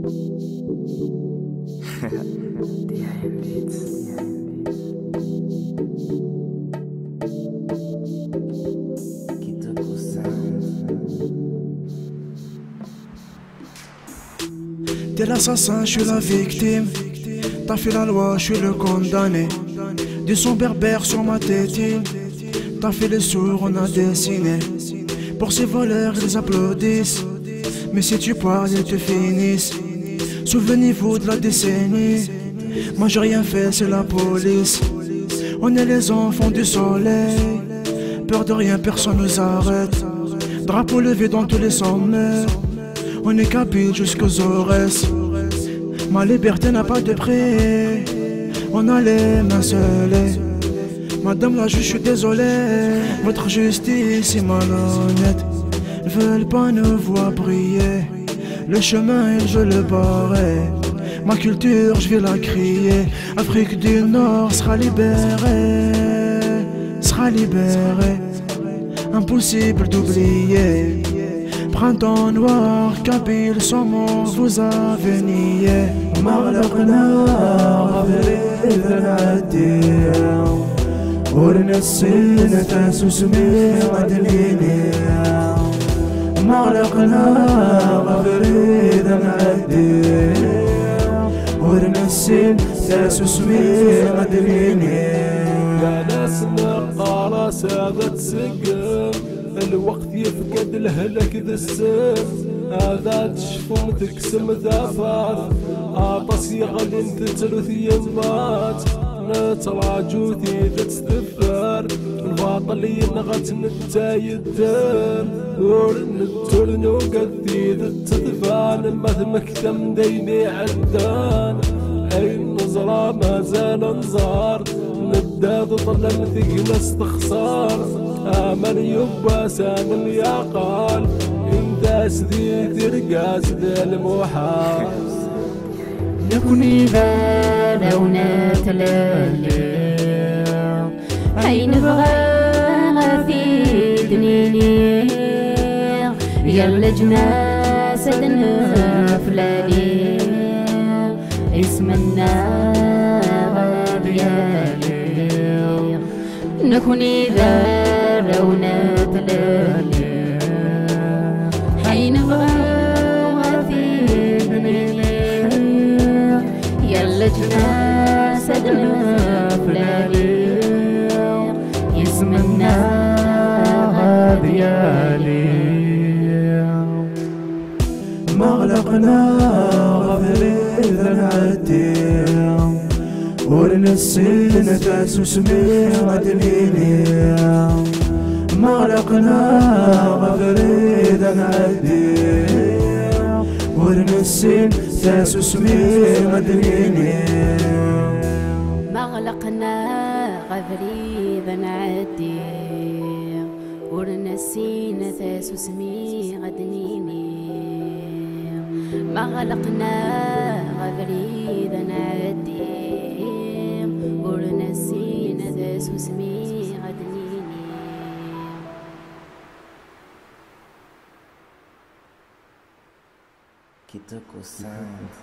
T'es l'assassin, je suis la victime. T'as fait la loi, je suis le condamné. Du son berbère sur ma tétine. T'as fait les sourds, on a dessiné. Pour ces voleurs, ils applaudissent. Mais si tu parles, ils te finissent. Souvenez-vous de la décennie. Moi j'ai rien fait, c'est la police. On est les enfants du soleil. Peur de rien, personne nous arrête. Drapeau levé dans tous les sommets. On est capable jusqu'aux oreilles. Ma liberté n'a pas de prix. On a les mains scellées. Madame la juge, je suis désolé. Votre justice est malhonnête. Ils veulent pas nous voir briller. Le chemin, je le barrer. Ma culture, je vais la crier. Afrique du Nord sera libérée. Sera libérée. Impossible d'oublier. Printemps noir, Kabyle sans mort, vous avez nié. مغلقنا غفري ذنعدي ورنسينا تاسوسمي غدنيني. مغلقنا غفري ذنعدي ورنسينا تاسوسمي غدنيني. يا ناس نقارا سادة سقم الوقت يفقد الهلك ذا السم. هذا تشفم تكسم ذافات عطس يغلي تتلث يمات. نتراجو ذا تستفار الباطل ينغت نتا يدار. ورنتور نوقذي ذا تدفان مثمك تم ديني عدان. اي نظرة ما زال نزار نداد طلم ثقنا استخسار. امل يبا سان اليقال انت سدي ترقاس ذا المحال. نكون إذا لو نتلالي هاي نبغى في دنيني. يلا جنا سدنا فلالي اسمنا غابيالي. نكون إذا لو نتلالي هاي نبغى في دنيني. يلا جنا سدنا فلالي اسمنا غابيالي. مغلقنا غفري ذنعدي ورنسينا تاسوسمي غدنيني. مغلقنا غفري ذنعدي ورنسين تاسوسمي غدنيني. مغلقنا غفري ذنعدي ورنسين تاسوسمي غدنيني. مغلقنا غفري ذنعدي ورنسين تاسوسمي غدنيني. Kitoko Sound.